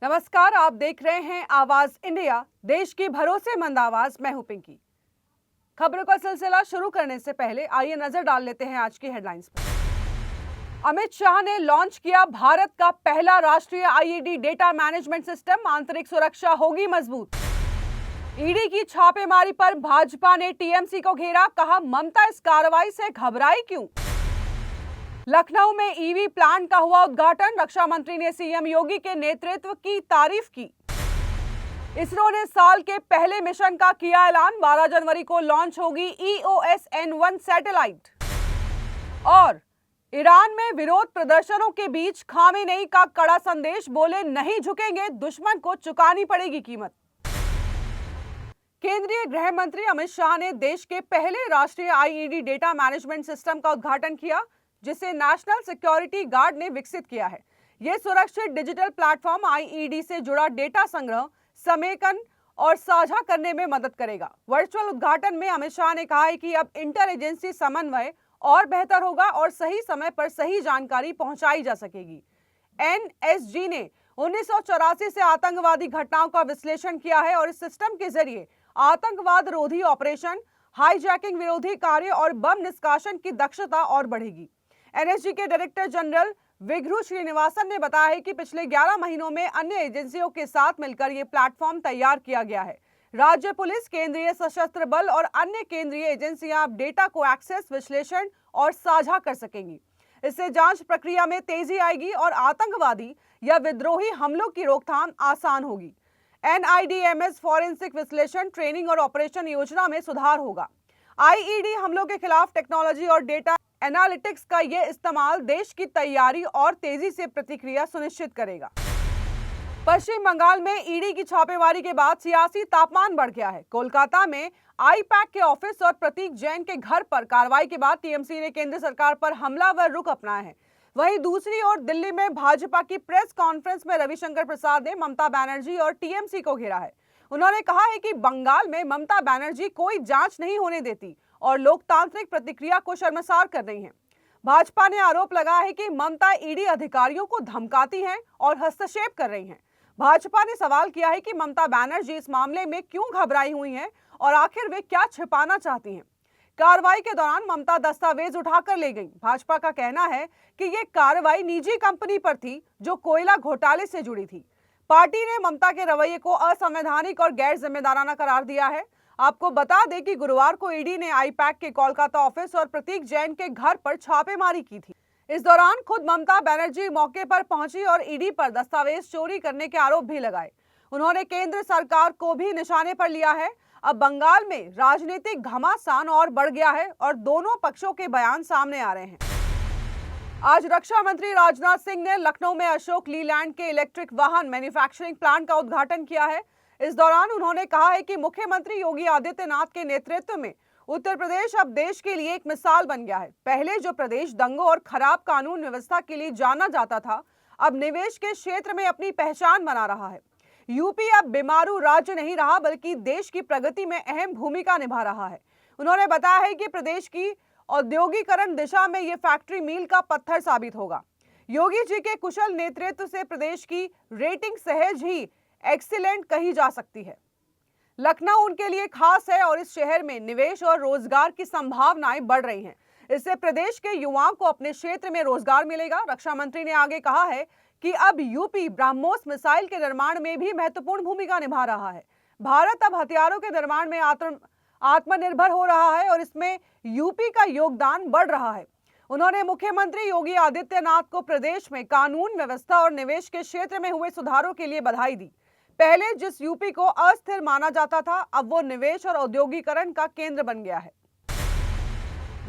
नमस्कार, आप देख रहे हैं आवाज इंडिया, देश की भरोसेमंद आवाज। मैं हूं पिंकी। खबरों का सिलसिला शुरू करने से पहले आइए नजर डाल लेते हैं आज की हेडलाइंस पर। अमित शाह ने लॉन्च किया भारत का पहला राष्ट्रीय आईईडी डेटा मैनेजमेंट सिस्टम, आंतरिक सुरक्षा होगी मजबूत। ईडी की छापेमारी पर भाजपा ने टीएमसी को घेरा, कहा ममता इस कार्रवाई से घबराई क्यों। लखनऊ में ईवी प्लांट का हुआ उद्घाटन, रक्षा मंत्री ने सीएम योगी के नेतृत्व की तारीफ की। इसरो ने साल के पहले मिशन का किया ऐलान, 12 जनवरी को लॉन्च होगी EOS-N1 सैटेलाइट। और ईरान में विरोध प्रदर्शनों के बीच खामेनेई का कड़ा संदेश, बोले नहीं झुकेंगे, दुश्मन को चुकानी पड़ेगी कीमत। केंद्रीय गृह मंत्री अमित शाह ने देश के पहले राष्ट्रीय आईईडी डेटा मैनेजमेंट सिस्टम का उद्घाटन किया, जिसे नेशनल सिक्योरिटी गार्ड ने विकसित किया है। यह सुरक्षित डिजिटल प्लेटफॉर्म आईईडी से जुड़ा डेटा संग्रह, समेकन और साझा करने में मदद करेगा। वर्चुअल उद्घाटन में अमित शाह ने कहा है कि अब इंटर एजेंसी समन्वय और बेहतर होगा और सही समय पर सही जानकारी पहुंचाई जा सकेगी। एनएसजी ने 1984 से आतंकवादी घटनाओं का विश्लेषण किया है और इस सिस्टम के जरिए आतंकवाद रोधी ऑपरेशन, हाईजैकिंग विरोधी कार्य और बम निष्कासन की दक्षता और बढ़ेगी। एनएसजी के डायरेक्टर जनरल विघ्रू श्रीनिवासन ने बताया है कि पिछले 11 महीनों में अन्य एजेंसियों के साथ मिलकर ये प्लेटफॉर्म तैयार किया गया है। राज्य पुलिस, केंद्रीय सशस्त्र बल और अन्य केंद्रीय एजेंसियां अब डेटा को एक्सेस, विश्लेषण और साझा कर सकेंगी। इससे जांच प्रक्रिया में तेजी आएगी और आतंकवादी या विद्रोही हमलों की रोकथाम आसान होगी। NIDMS फॉरेंसिक विश्लेषण, ट्रेनिंग और ऑपरेशन योजना में सुधार होगा। आईईडी हमलों के खिलाफ टेक्नोलॉजी और डेटा एनालिटिक्स का यह इस्तेमाल देश की तैयारी और तेजी से प्रतिक्रिया सुनिश्चित करेगा। पश्चिम बंगाल में ईडी की छापेमारी के बाद सियासी तापमान बढ़ गया है। कोलकाता में आईपैक के ऑफिस और प्रतीक जैन के घर पर कार्रवाई के बाद टीएमसी ने केंद्र सरकार पर हमलावर रुख अपनाया है। वहीं दूसरी ओर दिल्ली में भाजपा की प्रेस कॉन्फ्रेंस में रविशंकर प्रसाद ने ममता बनर्जी और टीएमसी को घेरा है। उन्होंने कहा है कि बंगाल में ममता बनर्जी कोई जांच नहीं होने देती और लोकतांत्रिक प्रतिक्रिया को शर्मसार कर रही हैं। भाजपा ने आरोप लगाया है कि ममता ईडी अधिकारियों को धमकाती हैं और हस्तक्षेप कर रही हैं। भाजपा ने सवाल किया है कि ममता बनर्जी इस मामले में क्यों घबराई हुई हैं और आखिर वे क्या छिपाना चाहती हैं। कार्रवाई के दौरान ममता दस्तावेज उठाकर ले गई। भाजपा का कहना है कि यह कार्रवाई निजी कंपनी पर थी जो कोयला घोटाले से जुड़ी थी। पार्टी ने ममता के रवैये को असंवैधानिक और गैर जिम्मेदाराना करार दिया है। आपको बता दें कि गुरुवार को ईडी ने आईपैक के कोलकाता ऑफिस और प्रतीक जैन के घर पर छापेमारी की थी। इस दौरान खुद ममता बनर्जी मौके पर पहुंची और ईडी पर दस्तावेज चोरी करने के आरोप भी लगाए। उन्होंने केंद्र सरकार को भी निशाने पर लिया है। अब बंगाल में राजनीतिक घमासान और बढ़ गया है और दोनों पक्षों के बयान सामने आ रहे हैं। आज रक्षा मंत्री राजनाथ सिंह ने लखनऊ में अशोक लीलैंड के इलेक्ट्रिक वाहन मैन्युफैक्चरिंग प्लांट का उद्घाटन किया है। इस दौरान उन्होंने कहा है कि मुख्यमंत्री योगी आदित्यनाथ के नेतृत्व में उत्तर प्रदेश अब देश के लिए एक मिसाल बन गया है। पहले जो प्रदेश दंगों और खराब कानून व्यवस्था के लिए जाना जाता था, अब निवेश के क्षेत्र में अपनी पहचान बना रहा है। यूपी अब बीमारू राज्य नहीं रहा, बल्कि देश की प्रगति में अहम भूमिका निभा रहा है। उन्होंने बताया है कि प्रदेश की औद्योगिकरण दिशा में ये फैक्ट्री मील का पत्थर साबित होगा। योगी जी के कुशल नेतृत्व से प्रदेश की रेटिंग सहज ही एक्सीलेंट कही जा सकती है। लखनऊ उनके लिए खास है और इस शहर में निवेश और रोजगार की संभावनाएं बढ़ रही हैं। इससे प्रदेश के युवाओं को अपने क्षेत्र में रोजगार मिलेगा। रक्षा मंत्री ने आगे कहा है कि अब यूपी ब्रह्मोस मिसाइल के निर्माण में भी महत्वपूर्ण भूमिका निभा रहा है। भारत अब हथियारों के निर्माण में आत्मनिर्भर हो रहा है और इसमें यूपी का योगदान बढ़ रहा है। उन्होंने मुख्यमंत्री योगी आदित्यनाथ को प्रदेश में कानून व्यवस्था और निवेश के क्षेत्र में हुए सुधारों के लिए बधाई दी। पहले जिस यूपी को अस्थिर माना जाता था, अब वो निवेश और औद्योगिकरण का केंद्र बन गया है।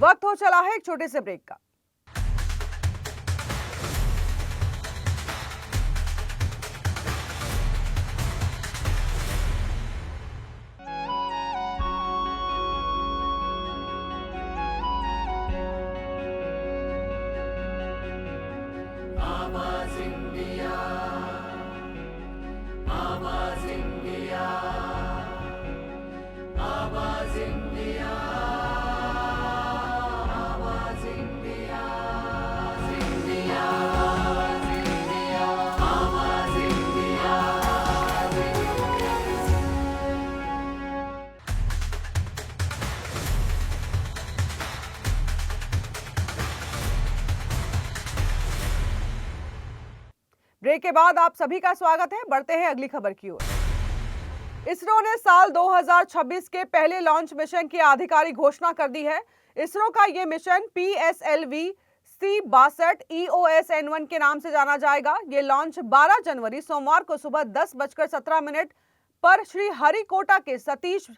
वक्त हो चला है एक छोटे से ब्रेक का। आवाज इंडिया, आवाज इंडिया। ब्रेक के बाद आप सभी का स्वागत है। बढ़ते हैं अगली खबर की ओर। इसरो ने साल 2026 के पहले लॉन्च मिशन की आधिकारिक घोषणा कर दी है। इसरो का यह मिशन PSLV C62 EOS-N1 के नाम से जाना जाएगा। ये लॉन्च 12 जनवरी सोमवार को सुबह 10:17 पर श्रीहरिकोटा के सतीश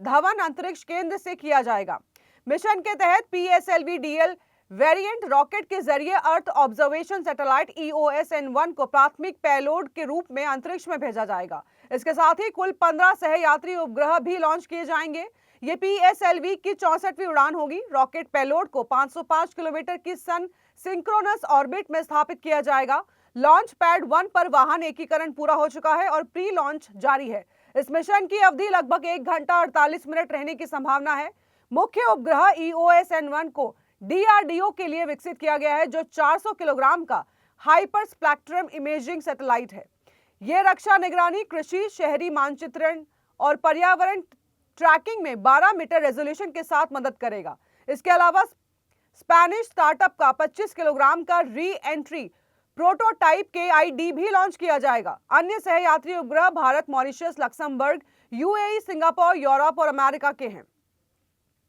धवन अंतरिक्ष केंद्र से किया जाएगा। मिशन के तहत PSLV DL वेरिएंट रॉकेट के जरिए अर्थ ऑब्जर्वेशन सैटेलाइट EOS-N1 को प्राथमिक पेलोड के रूप में अंतरिक्ष में भेजा जाएगा। इसके साथ ही कुल 15 सहयात्री उपग्रह भी लॉन्च किए जाएंगे। ये PSLV की 64वीं उड़ान होगी। रॉकेट पेलोड को 505 किलोमीटर की सन सिंक्रोनस ऑर्बिट में स्थापित किया जाएगा। लॉन्च पैड 1 पर वाहन एकीकरण पूरा हो चुका है और प्री लॉन्च जारी है। इस मिशन की अवधि लगभग 1 घंटा 48 मिनट रहने की संभावना है। मुख्य उपग्रह EOS-N1 को DRDO के लिए विकसित किया गया है, जो 400 किलोग्राम का हाइपर स्पेक्ट्रम इमेजिंग सैटेलाइट है। यह रक्षा निगरानी, कृषि, शहरी मानचित्रण और पर्यावरण ट्रैकिंग में 12 मीटर रेजोल्यूशन के साथ मदद करेगा। इसके अलावा स्पेनिश स्टार्टअप का 25 किलोग्राम का री एंट्री प्रोटोटाइप KID भी लॉन्च किया जाएगा। अन्य सहयात्री उपग्रह Bharat, Mauritius, Luxembourg, UAE, Singapore, Europe और अमेरिका के हैं।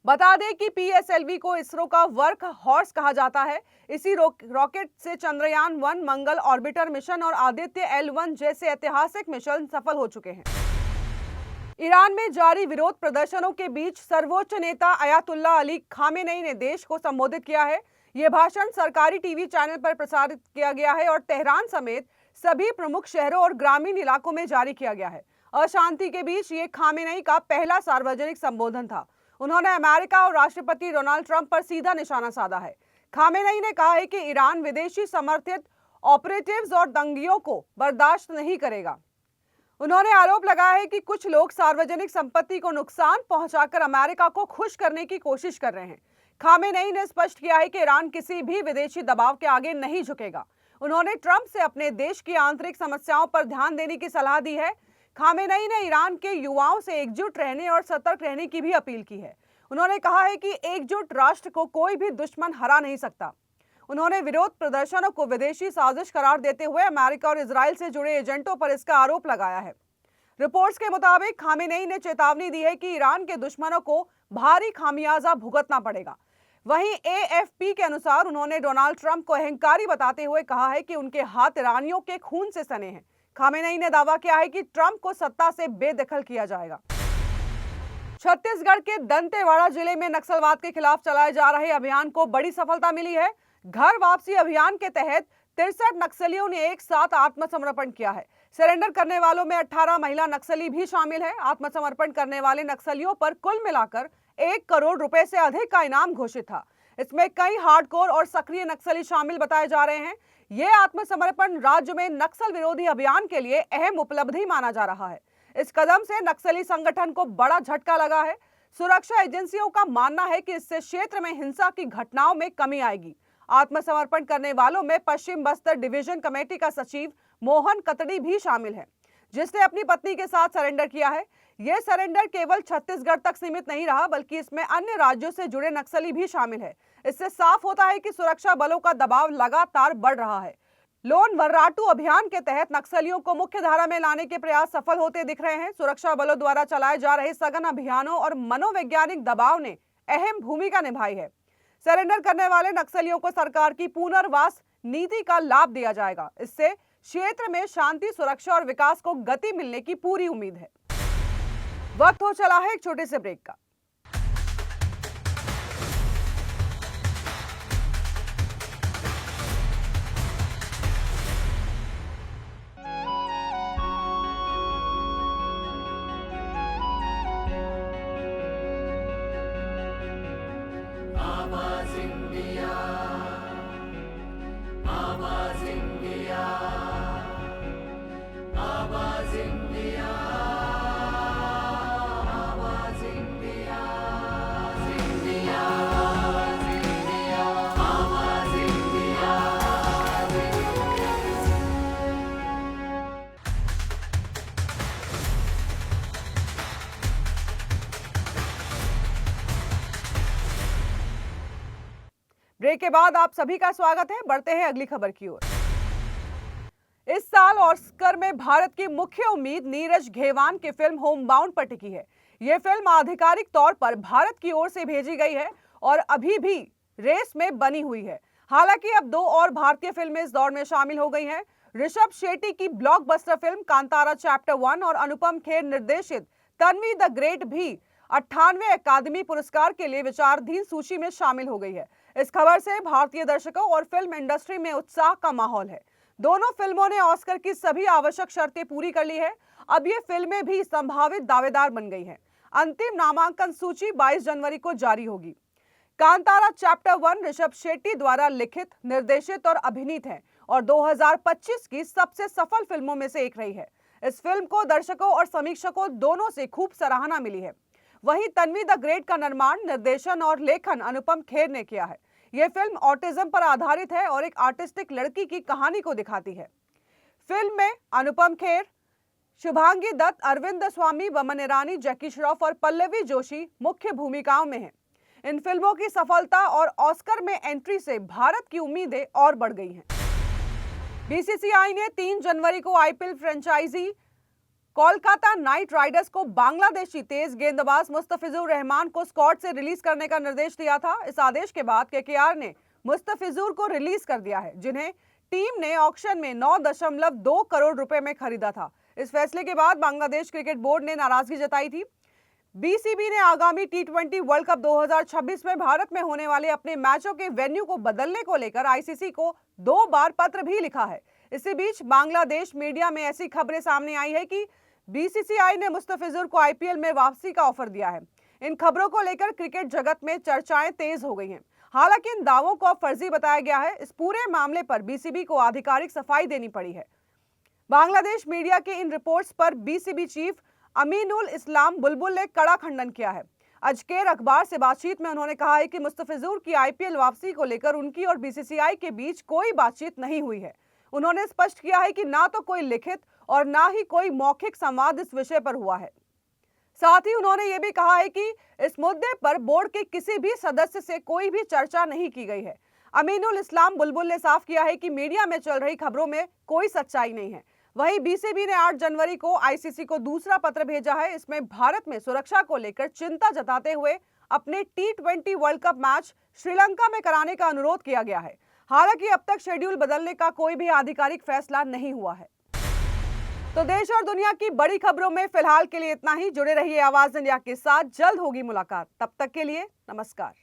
बता दें कि PSLV को इसरो का वर्क हॉर्स कहा जाता है। इसी रॉकेट से चंद्रयान 1, मंगल ऑर्बिटर मिशन और आदित्य L1 जैसे ऐतिहासिक मिशन सफल हो चुके हैं। ईरान में जारी विरोध प्रदर्शनों के बीच सर्वोच्च नेता अयातुल्ला अली खामेनेई ने देश को संबोधित किया है। यह भाषण सरकारी टीवी चैनल पर प्रसारित किया गया है और तेहरान समेत सभी प्रमुख शहरों और ग्रामीण इलाकों में जारी किया गया है। अशांति के बीच ये खामेनेई का पहला सार्वजनिक संबोधन था। उन्होंने अमेरिका और राष्ट्रपति डोनाल्ड ट्रंप पर सीधा निशाना साधा है। खामेनेई ने कहा है कि ईरान विदेशी समर्थित ऑपरेटिव्स और दंगियों को बर्दाश्त नहीं करेगा। उन्होंने आरोप लगाया है कि कुछ लोग सार्वजनिक संपत्ति को नुकसान पहुंचाकर अमेरिका को खुश करने की कोशिश कर रहे हैं। खामेनेई ने स्पष्ट किया है कि ईरान किसी भी विदेशी दबाव के आगे नहीं झुकेगा। उन्होंने ट्रंप से अपने देश की आंतरिक समस्याओं पर ध्यान देने की सलाह दी है। खामेनेई ने ईरान के युवाओं से एकजुट रहने और सतर्क रहने की भी अपील की है। उन्होंने कहा है कि एकजुट राष्ट्र को कोई भी दुश्मन हरा नहीं सकता। उन्होंने विरोध प्रदर्शनों को विदेशी साजिश करार देते हुए अमेरिका और इजराइल से जुड़े एजेंटों पर इसका आरोप लगाया है। रिपोर्ट्स के मुताबिक खामेनेई ने चेतावनी दी है कि ईरान के दुश्मनों को भारी खामियाजा भुगतना पड़ेगा। वहीं AFP के अनुसार उन्होंने डोनाल्ड ट्रंप को अहंकारी बताते हुए कहा है कि उनके हाथ ईरानियों के खून से सने हैं। खामेनेई ने दावा किया है कि ट्रंप को सत्ता से बेदखल किया जाएगा। छत्तीसगढ़ के दंतेवाड़ा जिले में नक्सलवाद के खिलाफ चलाए जा रहे अभियान को बड़ी सफलता मिली है। घर वापसी अभियान के तहत 63 नक्सलियों ने एक साथ आत्मसमर्पण किया है। सरेंडर करने वालों में 18 महिला नक्सली भी शामिल है। आत्मसमर्पण करने वाले नक्सलियों पर कुल मिलाकर 1 करोड़ रुपए से अधिक का इनाम घोषित था। इसमें कई हार्डकोर और सक्रिय नक्सली शामिल बताए जा रहे हैं। यह आत्मसमर्पण राज्य में नक्सल विरोधी अभियान के लिए अहम उपलब्धि माना जा रहा है। इस कदम से नक्सली संगठन को बड़ा झटका लगा है। सुरक्षा एजेंसियों का मानना है कि इससे क्षेत्र में हिंसा की घटनाओं में कमी आएगी। आत्मसमर्पण करने वालों में पश्चिम बस्तर डिवीजन कमेटी का सचिव मोहन कतड़ी भी शामिल है, जिसने अपनी पत्नी के साथ सरेंडर किया है। यह सरेंडर केवल छत्तीसगढ़ तक सीमित नहीं रहा, बल्कि इसमें अन्य राज्यों से जुड़े नक्सली भी शामिल है। इससे साफ होता है कि सुरक्षा बलों का दबाव लगातार बढ़ रहा है। लोन वर्राटू अभियान के तहत नक्सलियों को मुख्य धारा में लाने के प्रयास सफल होते दिख रहे हैं। सुरक्षा बलों द्वारा चलाए जा रहे सघन अभियानों और मनोवैज्ञानिक दबाव ने अहम भूमिका निभाई है। सरेंडर करने वाले नक्सलियों को सरकार की पुनर्वास नीति का लाभ दिया जाएगा। इससे क्षेत्र में शांति, सुरक्षा और विकास को गति मिलने की पूरी उम्मीद है। वक्त हो चला है एक छोटे से ब्रेक का। ब्रेक के बाद आप सभी का स्वागत है। बढ़ते हैं अगली खबर की ओर। इस साल ऑस्कर में भारत की मुख्य उम्मीद नीरज घेवान की फिल्म होमबाउंड पर टिकी है। यह फिल्म आधिकारिक तौर पर भारत की ओर से भेजी गई है और अभी भी रेस में बनी हुई है। हालांकि अब 2 और भारतीय फिल्में इस दौड़ में शामिल हो गई हैं। ऋषभ शेट्टी की ब्लॉकबस्टर फिल्म कांतारा चैप्टर 1 और अनुपम खेर निर्देशित तन्वी द ग्रेट भी 98वें अकादमी पुरस्कार के लिए विचाराधीन सूची में शामिल हो गई है। इस खबर से भारतीय दर्शकों और फिल्म इंडस्ट्री में उत्साह का माहौल है। दोनों फिल्मों ने ऑस्कर की सभी आवश्यक शर्तें पूरी कर ली है। अब ये फिल्में भी संभावित दावेदार बन गई हैं। अंतिम नामांकन सूची 22 जनवरी को जारी होगी। कांतारा चैप्टर 1 ऋषभ शेट्टी द्वारा लिखित, निर्देशित और अभिनीत है और 2025 की सबसे सफल फिल्मों में से एक रही है। इस फिल्म को दर्शकों और समीक्षकों दोनों से खूब सराहना मिली है। वहीं तन्वी द ग्रेट का निर्माण, निर्देशन और लेखन अनुपम खेर ने किया है। यह फिल्म ऑटिज्म पर आधारित है और एक आर्टिस्टिक लड़की की कहानी को दिखाती है। फिल्म में अनुपम खेर, शुभांगी दत्त, अरविंद स्वामी, वमन ईरानी, जैकी श्रॉफ और पल्लवी जोशी मुख्य भूमिकाओं में हैं। इन फिल्मों की सफलता और ऑस्कर में एंट्री से भारत की उम्मीदें और बढ़ गई हैं। बीसीसीआई ने 3 जनवरी को IPL franchise Kolkata Knight Riders को बांग्लादेशी तेज गेंदबाज मुस्तफिजुर रहमान को स्क्वाड से रिलीज करने का निर्देश दिया था। इस आदेश के बाद केकेआर ने मुस्तफिजुर को रिलीज कर दिया है, जिन्हें टीम ने ऑक्शन में 9.2 करोड़ रुपए में खरीदा था। इस फैसले के बाद बांग्लादेश क्रिकेट बोर्ड ने नाराजगी जताई थी। बीसीबी ने आगामी T20 वर्ल्ड कप 2026 में भारत में होने वाले अपने मैचों के वेन्यू को बदलने को लेकर आईसीसी को 2 बार पत्र भी लिखा है। इसी बीच बांग्लादेश मीडिया में ऐसी खबरें सामने आई है कि बीसीसीआई ने मुस्तफिजुर को आईपीएल में वापसी का ऑफर दिया है। इन खबरों को लेकर क्रिकेट जगत में चर्चाएं तेज हो गई हैं। हालांकि इन दावों को फर्जी बताया गया है। इस पूरे मामले पर बीसीबी को आधिकारिक सफाई देनी पड़ी है। बांग्लादेश मीडिया के इन रिपोर्ट्स पर बीसीबी चीफ अमीनुल इस्लाम बुलबुल ने कड़ा खंडन किया है। अजकेर अखबार से बातचीत में उन्होंने कहा है कि मुस्तफिजुर की आईपीएल वापसी को लेकर उनकी और बीसीसीआई के बीच कोई बातचीत नहीं हुई है। उन्होंने स्पष्ट किया है कि ना तो कोई लिखित और ना ही कोई मौखिक संवाद इस विषय पर हुआ है। साथ ही उन्होंने ये भी कहा है कि इस मुद्दे पर बोर्ड के किसी भी सदस्य से कोई भी चर्चा नहीं की गई है। अमीनुल इस्लाम बुलबुल ने साफ किया है कि मीडिया में चल रही खबरों में कोई सच्चाई नहीं है। वहीं बीसीबी ने 8 जनवरी को आईसीसी को दूसरा पत्र भेजा है। इसमें भारत में सुरक्षा को लेकर चिंता जताते हुए अपने T20 world cup match Sri Lanka में कराने का अनुरोध किया गया है। हालांकि अब तक शेड्यूल बदलने का कोई भी आधिकारिक फैसला नहीं हुआ है। तो देश और दुनिया की बड़ी खबरों में फिलहाल के लिए इतना ही। जुड़े रहिए आवाज इंडिया के साथ, जल्द होगी मुलाकात। तब तक के लिए नमस्कार।